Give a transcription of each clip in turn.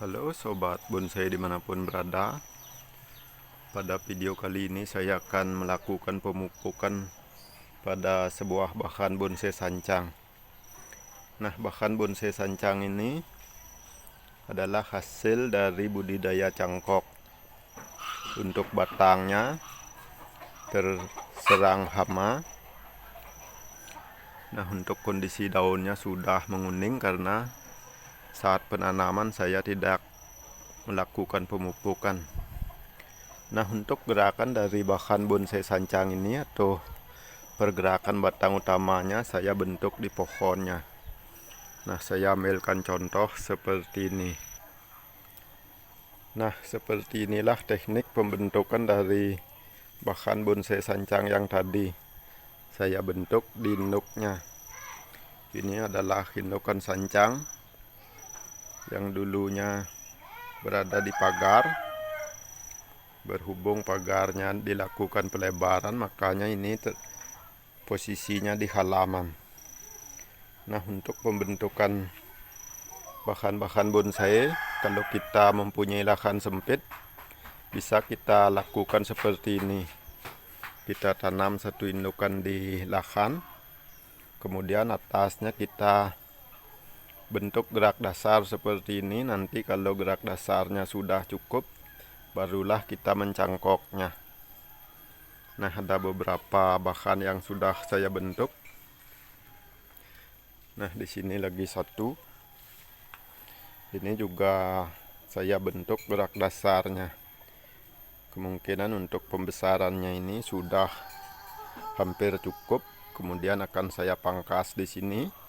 Halo sobat bonsai dimanapun berada. Pada video kali ini saya akan melakukan pemupukan pada sebuah bahan bonsai sancang. Nah, bahan bonsai sancang ini adalah hasil dari budidaya cangkok. Untuk batangnya terserang hama. Nah, untuk kondisi daunnya sudah menguning karena saat penanaman saya tidak melakukan pemupukan. Nah, untuk gerakan dari bahan bonsai sancang ini atau pergerakan batang utamanya saya bentuk di pohonnya. Nah, saya ambilkan contoh seperti ini. Nah, seperti inilah teknik pembentukan dari bahan bonsai sancang yang tadi saya bentuk di induknya. Ini adalah indukan sancang yang dulunya berada di pagar. Berhubung pagarnya dilakukan pelebaran, makanya ini posisinya di halaman. Nah, untuk pembentukan bahan-bahan bonsai, kalau kita mempunyai lahan sempit, bisa kita lakukan seperti ini. Kita tanam satu indukan di lahan, kemudian atasnya kita bentuk gerak dasar seperti ini. Nanti kalau gerak dasarnya sudah cukup, barulah kita mencangkoknya. Nah, ada beberapa bahan yang sudah saya bentuk. Nah, di sini lagi satu. Ini juga saya bentuk gerak dasarnya. Kemungkinan untuk pembesarannya ini sudah hampir cukup. Kemudian akan saya pangkas di sini.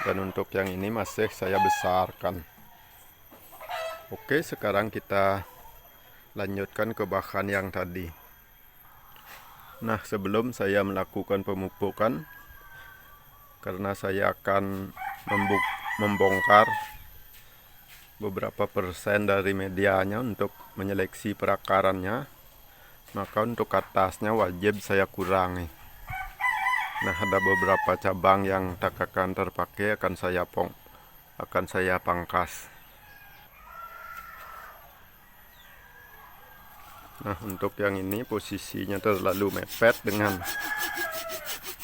Dan untuk yang ini masih saya besarkan. Oke, sekarang kita lanjutkan ke bahan yang tadi. Nah, sebelum saya melakukan pemupukan, karena saya akan membongkar beberapa persen dari medianya untuk menyeleksi perakarannya, maka untuk atasnya wajib saya kurangi. Nah, ada beberapa cabang yang tak akan terpakai akan saya pangkas. Nah, untuk yang ini posisinya terlalu mepet dengan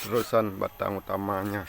terusan batang utamanya.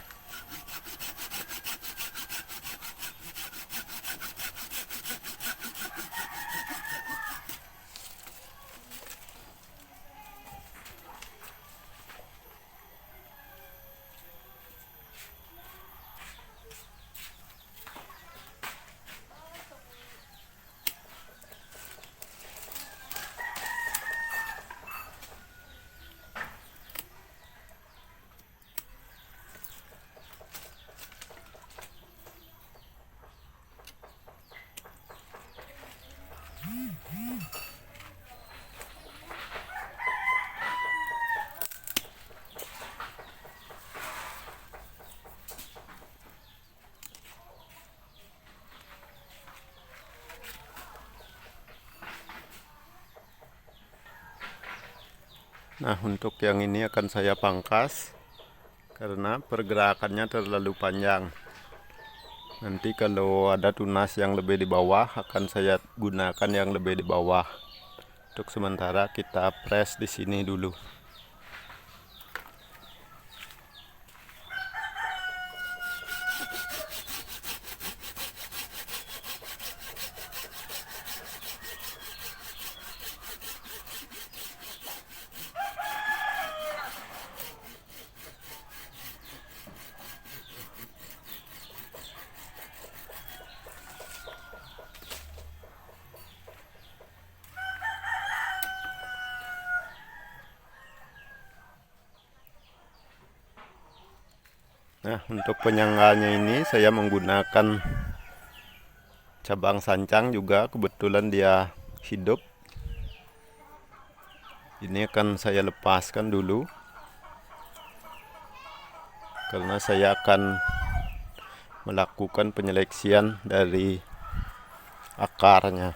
Nah, untuk yang ini akan saya pangkas karena pergerakannya terlalu panjang. Nanti kalau ada tunas yang lebih di bawah, akan saya gunakan yang lebih di bawah. Untuk sementara kita press di sini dulu. Nah, untuk penyangganya ini saya menggunakan cabang sancang juga, kebetulan dia hidup. Ini akan saya lepaskan dulu karena saya akan melakukan penyeleksian dari akarnya.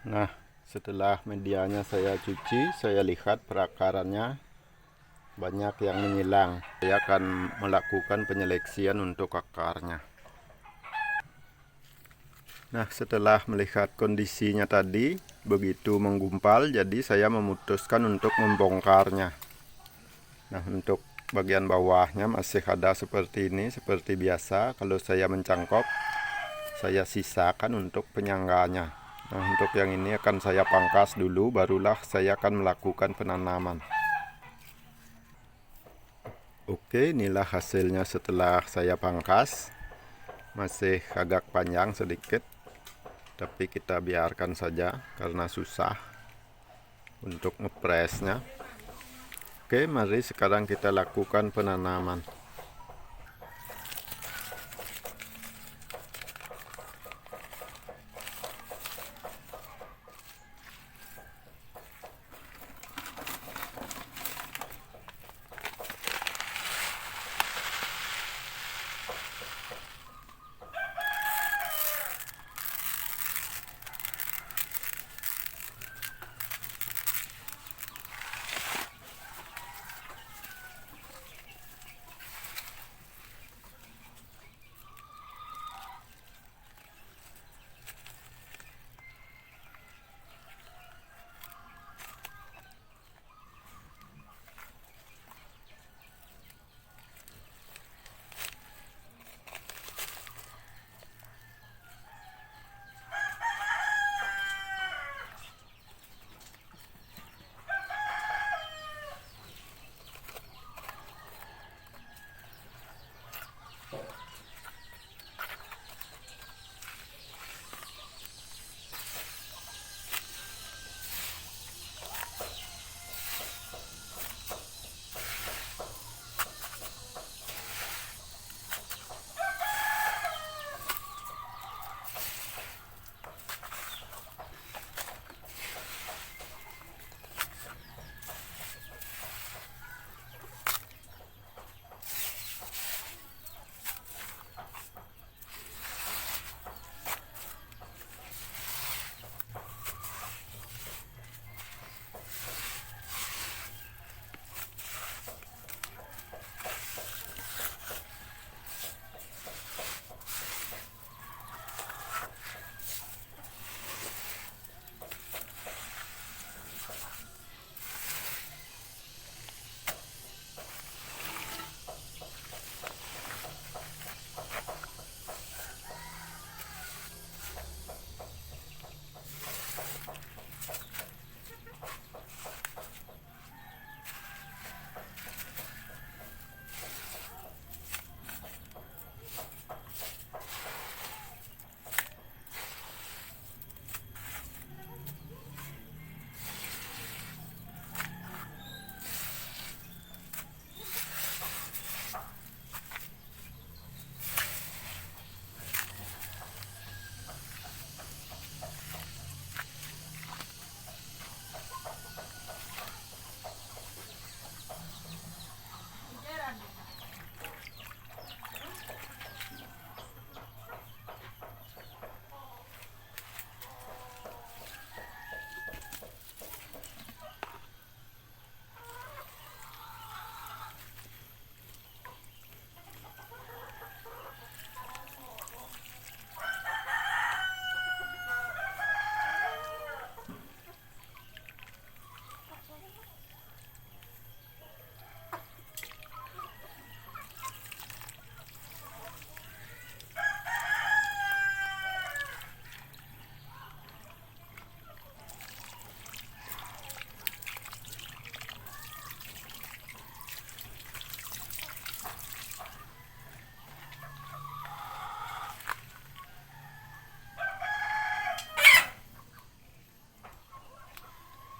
Nah, setelah medianya saya cuci, saya lihat perakarannya banyak yang menghilang. Saya akan melakukan penyeleksian untuk akarnya. Nah, setelah melihat kondisinya tadi begitu menggumpal, jadi saya memutuskan untuk membongkarnya. Nah, untuk bagian bawahnya masih ada seperti ini, seperti biasa. Kalau saya mencangkok, saya sisakan untuk penyangganya. Nah, untuk yang ini akan saya pangkas dulu, barulah saya akan melakukan penanaman. Oke, inilah hasilnya setelah saya pangkas. Masih agak panjang sedikit, tapi kita biarkan saja karena susah untuk ngepresnya. Oke, mari sekarang kita lakukan penanaman.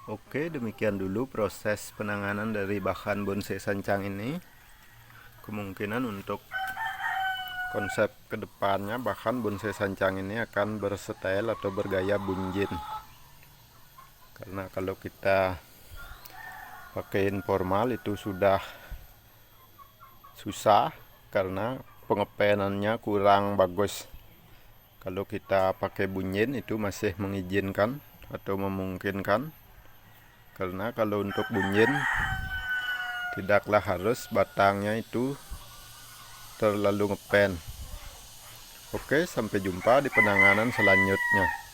Oke, demikian dulu proses penanganan dari bahan bonsai sancang ini. Kemungkinan untuk konsep kedepannya bahan bonsai sancang ini akan bersetel atau bergaya bunjin. Karena kalau kita pakai informal itu sudah susah karena pengepenannya kurang bagus. Kalau kita pakai bunjin itu masih mengizinkan atau memungkinkan, karena kalau untuk bunyin tidaklah harus batangnya itu terlalu ngepen. Oke, sampai jumpa di penanganan selanjutnya.